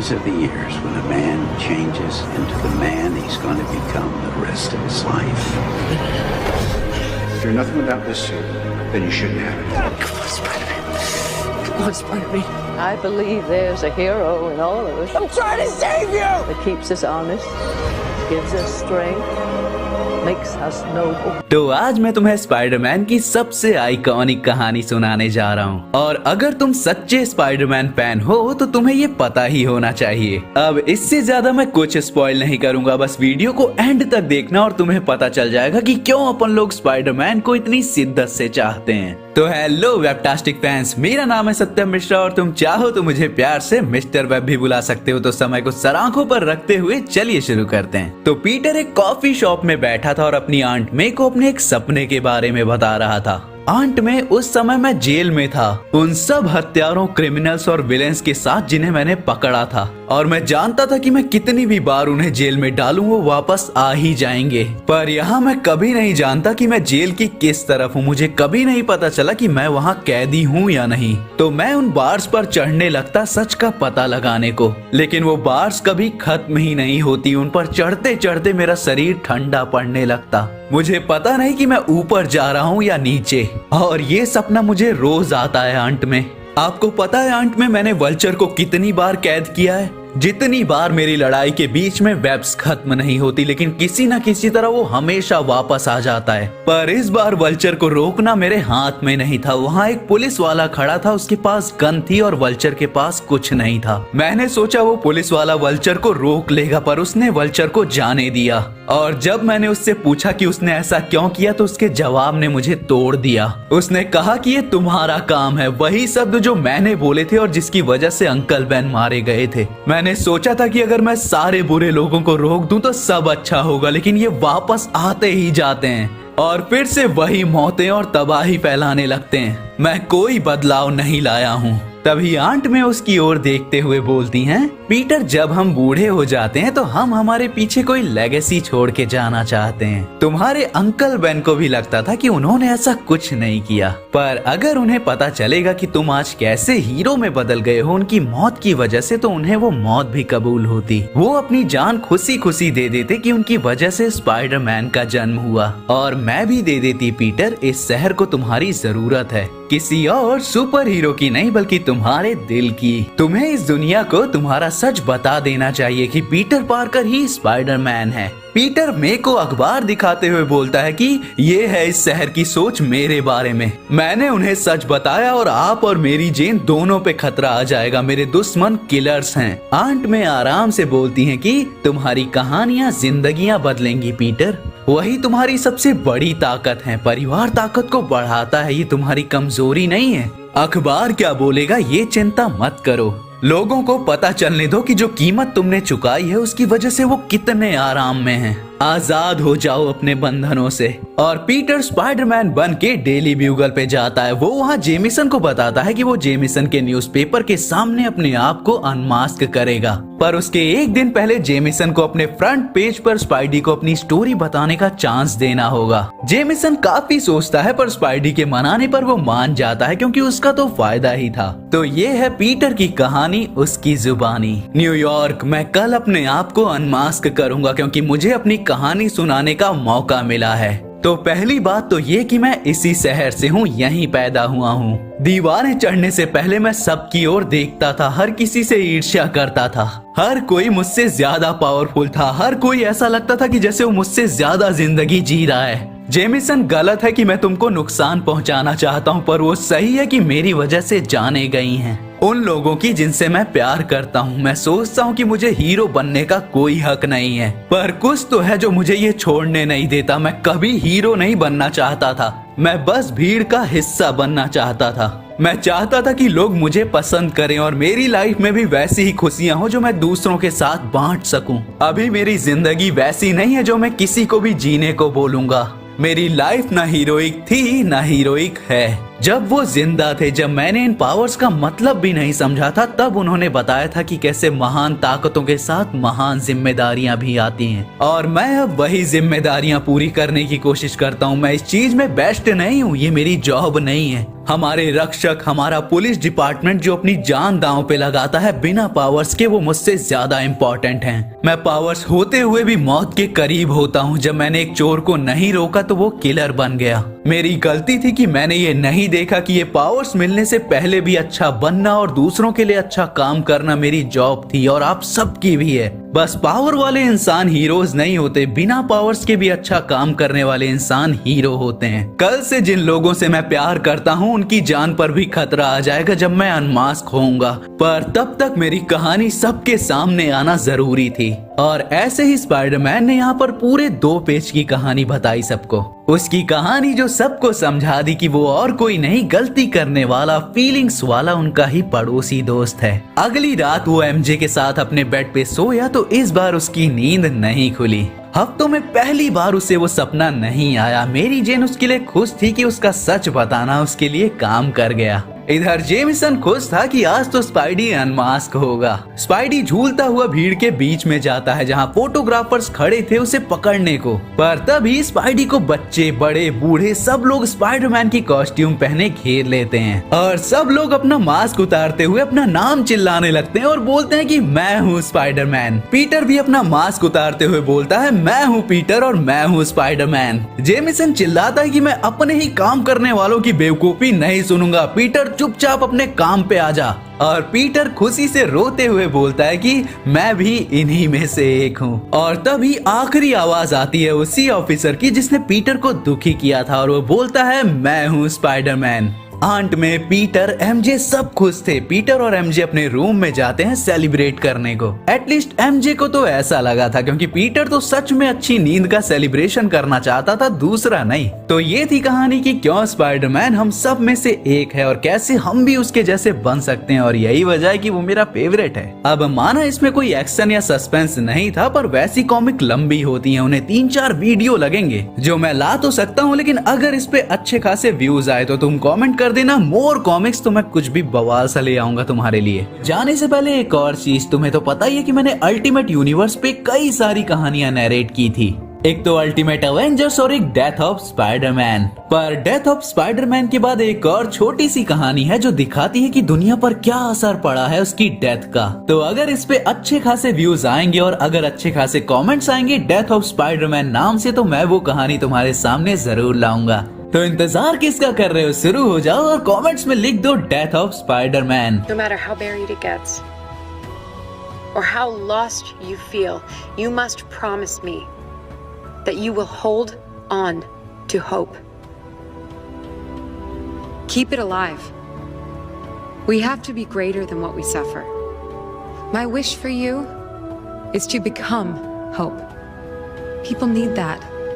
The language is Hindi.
These are the years when a man changes into the man he's going to become the rest of his life. If you're nothing without this suit, then you shouldn't have it. Come on, Spider-Man. Come on, Spider-Man. I believe there's a hero in all of us. I'm trying to save you! That keeps us honest, gives us strength, makes us noble. तो आज मैं तुम्हें स्पाइडरमैन की सबसे आइकॉनिक कहानी सुनाने जा रहा हूँ और अगर तुम सच्चे स्पाइडरमैन फैन हो तो तुम्हें ये पता ही होना चाहिए। अब इससे ज्यादा मैं कुछ स्पॉइल नहीं करूंगा, बस वीडियो को एंड तक देखना और तुम्हें पता चल जाएगा कि क्यों अपन लोग स्पाइडरमैन को इतनी शिद्दत से चाहते हैं। तो हेलो वेबटास्टिक फैंस, मेरा नाम है सत्यम मिश्रा और तुम चाहो तो मुझे प्यार से मिस्टर वेब भी बुला सकते हो। तो समय को सराखों पर रखते हुए चलिए शुरू करते हैं। तो पीटर एक कॉफी शॉप में बैठा था और अपनी आंट मे को अपने एक सपने के बारे में बता रहा था। आंट में उस समय मैं जेल में था, उन सब हत्यारों, क्रिमिनल्स और विलेंस के साथ जिन्हें मैंने पकड़ा था और मैं जानता था कि मैं कितनी भी बार उन्हें जेल में डालूं वो वापस आ ही जाएंगे। पर यहाँ मैं कभी नहीं जानता कि मैं जेल की किस तरफ हूँ। मुझे कभी नहीं पता चला कि मैं वहाँ कैदी हूँ या नहीं। तो मैं उन बार्स पर चढ़ने लगता सच का पता लगाने को, लेकिन वो बार्स कभी खत्म ही नहीं होती। उन पर चढ़ते चढ़ते मेरा शरीर ठंडा पड़ने लगता। मुझे पता नहीं कि मैं ऊपर जा रहा हूँ या नीचे, और ये सपना मुझे रोज आता है आंट में। आपको पता है आंट में मैंने वल्चर को कितनी बार कैद किया है? जितनी बार मेरी लड़ाई के बीच में वेब्स खत्म नहीं होती, लेकिन किसी न किसी तरह वो हमेशा वापस आ जाता है। पर इस बार वल्चर को रोकना मेरे हाथ में नहीं था। वहाँ एक पुलिस वाला खड़ा था, उसके पास गन थी और वल्चर के पास कुछ नहीं था। मैंने सोचा वो पुलिस वाला वल्चर को रोक लेगा, पर उसने वल्चर को जाने दिया। और जब मैंने उससे पूछा कि उसने ऐसा क्यों किया तो उसके जवाब ने मुझे तोड़ दिया। उसने कहा कि ये तुम्हारा काम है, वही शब्द जो मैंने बोले थे और जिसकी वजह से अंकल बेन मारे गए थे। मैंने सोचा था कि अगर मैं सारे बुरे लोगों को रोक दूं तो सब अच्छा होगा, लेकिन ये वापस आते ही जाते हैं और फिर से वही मौतें और तबाही फैलाने लगते हैं। मैं कोई बदलाव नहीं लाया हूँ। तभी आंट में उसकी ओर देखते हुए बोलती हैं, पीटर जब हम बूढ़े हो जाते हैं तो हम हमारे पीछे कोई लेगेसी छोड़ के जाना चाहते हैं। तुम्हारे अंकल बेन को भी लगता था कि उन्होंने ऐसा कुछ नहीं किया, पर अगर उन्हें पता चलेगा कि तुम आज कैसे हीरो में बदल गए हो उनकी मौत की वजह से, तो उन्हें वो मौत भी कबूल होती। वो अपनी जान खुशी खुशी दे देते कि उनकी वजह से स्पाइडरमैन का जन्म हुआ, और मैं भी दे देती पीटर, इस शहर को तुम्हारी जरूरत है, किसी और सुपर हीरो की नहीं बल्कि तुम्हारे दिल की। तुम्हें इस दुनिया को तुम्हारा सच बता देना चाहिए कि पीटर पार्कर ही स्पाइडरमैन है। पीटर मे को अखबार दिखाते हुए बोलता है कि ये है इस शहर की सोच मेरे बारे में। मैंने उन्हें सच बताया और आप और मेरी जेन दोनों पे खतरा आ जाएगा। मेरे दुश्मन किलर्स हैं। आंट में आराम से बोलती हैं कि तुम्हारी कहानियां जिंदगियां बदलेंगी पीटर, वही तुम्हारी सबसे बड़ी ताकत है। परिवार ताकत को बढ़ाता है, ये तुम्हारी कमजोरी नहीं है। अखबार क्या बोलेगा ये चिंता मत करो, लोगों को पता चलने दो कि जो कीमत तुमने चुकाई है उसकी वजह से वो कितने आराम में हैं। आजाद हो जाओ अपने बंधनों से। और पीटर स्पाइडरमैन बन के डेली ब्यूगल पे जाता है। वो वहाँ जेमिसन को बताता है कि वो जेमिसन के न्यूज़पेपर के सामने अपने आप को अनमास्क करेगा, पर उसके एक दिन पहले जेमिसन को अपने फ्रंट पेज पर स्पाइडी को अपनी स्टोरी बताने का चांस देना होगा। जेमिसन काफी सोचता है पर स्पाइडी के मनाने पर वो मान जाता है क्योंकि उसका तो फायदा ही था। तो ये है पीटर की कहानी, उसकी जुबानी। न्यूयॉर्क, मैं कल अपने आप को अनमास्क करूंगा क्योंकि मुझे अपनी कहानी सुनाने का मौका मिला है। तो पहली बात तो ये कि मैं इसी शहर से हूँ, यहीं पैदा हुआ हूँ। दीवारें चढ़ने से पहले मैं सबकी ओर देखता था, हर किसी से ईर्ष्या करता था। हर कोई मुझसे ज्यादा पावरफुल था, हर कोई ऐसा लगता था कि जैसे वो मुझसे ज्यादा जिंदगी जी रहा है। जेमिसन, गलत है कि मैं तुमको नुकसान पहुंचाना चाहता हूं, पर वो सही है कि मेरी वजह से जाने गई हैं उन लोगों की जिनसे मैं प्यार करता हूं। मैं सोचता हूं कि मुझे हीरो बनने का कोई हक नहीं है, पर कुछ तो है जो मुझे ये छोड़ने नहीं देता। मैं कभी हीरो नहीं बनना चाहता था, मैं बस भीड़ का हिस्सा बनना चाहता था। मैं चाहता था कि लोग मुझे पसंद करें और मेरी लाइफ में भी वैसी ही खुशियां हो जो मैं दूसरों के साथ बांट सकूं। अभी मेरी जिंदगी वैसी नहीं है जो मैं किसी को भी जीने को बोलूंगा। मेरी लाइफ ना हीरोइक थी ना हीरोइक है। जब वो जिंदा थे, जब मैंने इन पावर्स का मतलब भी नहीं समझा था, तब उन्होंने बताया था कि कैसे महान ताकतों के साथ महान जिम्मेदारियां भी आती हैं। और मैं अब वही जिम्मेदारियां पूरी करने की कोशिश करता हूँ। मैं इस चीज में बेस्ट नहीं हूँ, ये मेरी जॉब नहीं है। हमारे रक्षक, हमारा पुलिस डिपार्टमेंट जो अपनी जान दांव पे लगाता है बिना पावर्स के, वो मुझसे ज्यादा इम्पोर्टेंट हैं। मैं पावर्स होते हुए भी मौत के करीब होता हूँ। जब मैंने एक चोर को नहीं रोका तो वो किलर बन गया। मेरी गलती थी कि मैंने ये नहीं देखा कि ये पावर्स मिलने से पहले भी अच्छा बनना और दूसरों के लिए अच्छा काम करना मेरी जॉब थी, और आप सबकी भी है। बस पावर वाले इंसान हीरोज नहीं होते, बिना पावर्स के भी अच्छा काम करने वाले इंसान हीरो होते हैं। कल से जिन लोगों से मैं प्यार करता हूँ उनकी जान पर भी खतरा आ जाएगा जब मैं अनमास्क होऊंगा, पर तब तक मेरी कहानी सबके सामने आना जरूरी थी। और ऐसे ही स्पाइडरमैन ने यहाँ पर पूरे 2 पेज की कहानी बताई सबको। उसकी कहानी जो सबको समझा दी कि वो और कोई नहीं, गलती करने वाला, फीलिंग्स वाला उनका ही पड़ोसी दोस्त है। अगली रात वो एमजे के साथ अपने बेड पे सोया तो इस बार उसकी नींद नहीं खुली। हफ्तों में पहली बार उसे वो सपना नहीं आया। मेरी जेन उसके लिए खुश थी कि उसका सच बताना उसके लिए काम कर गया। इधर जेमिसन खुश था कि आज तो स्पाइडी अनमास्क होगा। स्पाइडी झूलता हुआ भीड़ के बीच में जाता है जहां फोटोग्राफर्स खड़े थे उसे पकड़ने को, पर तभी स्पाइडी को बच्चे, बड़े, बूढ़े सब लोग स्पाइडरमैन की कॉस्ट्यूम पहने घेर लेते हैं और सब लोग अपना मास्क उतारते हुए अपना नाम चिल्लाने लगते हैं और बोलते हैं कि मैं हूँ स्पाइडरमैन। पीटर भी अपना मास्क उतारते हुए बोलता है मैं हूँ पीटर और मैं हूँ स्पाइडरमैन। जेमिसन चिल्लाता है कि मैं अपने ही काम करने वालों की बेवकूफी नहीं सुनूंगा, पीटर चुपचाप अपने काम पे आ जा। और पीटर खुशी से रोते हुए बोलता है कि मैं भी इन्हीं में से एक हूँ। और तभी आखिरी आवाज आती है उसी ऑफिसर की जिसने पीटर को दुखी किया था और वो बोलता है मैं हूँ स्पाइडरमैन। आंट में पीटर, एमजे सब खुश थे। पीटर और एमजे अपने रूम में जाते हैं सेलिब्रेट करने को। एटलीस्ट एमजे को तो ऐसा लगा था, क्योंकि पीटर तो सच में अच्छी नींद का सेलिब्रेशन करना चाहता था, दूसरा नहीं। तो ये थी कहानी कि क्यों स्पाइडरमैन हम सब में से एक है और कैसे हम भी उसके जैसे बन सकते हैं, और यही वजह है कि वो मेरा फेवरेट है। अब माना इसमें कोई एक्शन या सस्पेंस नहीं था, पर वैसी कॉमिक लंबी होती है, उन्हें 3-4 वीडियो लगेंगे जो मैं ला तो सकता हूँ, लेकिन अगर इस पे अच्छे खासे व्यूज आए तो तुम कॉमेंट कर देना मोर कॉमिक्स, तो मैं कुछ भी बवाल सा ले आऊंगा तुम्हारे लिए। जाने से पहले एक और चीज, तुम्हें तो पता ही है कि मैंने अल्टीमेट यूनिवर्स पे कई सारी कहानियां नरेट की थी। एक तो अल्टीमेट अवेंजर्स और एक डेथ ऑफ स्पाइडरमैन। पर डेथ ऑफ स्पाइडरमैन के बाद एक और छोटी सी कहानी है जो दिखाती है कि दुनिया पर क्या असर पड़ा है उसकी डेथ का। तो अगर इस पे अच्छे खासे व्यूज आएंगे और अगर अच्छे खासे कमेंट्स आएंगे डेथ ऑफ स्पाइडरमैन नाम से, तो मैं वो कहानी तुम्हारे सामने जरूर लाऊंगा। तो इंतजार किसका कर रहे हो, शुरू हो जाओ और कमेंट्स में लिख दो death of Spiderman. No matter how buried it gets, or how lost you feel, you must promise me that you will hold on to hope. Keep it alive. We have to be greater than what we suffer. My wish for you is to become hope. People need that.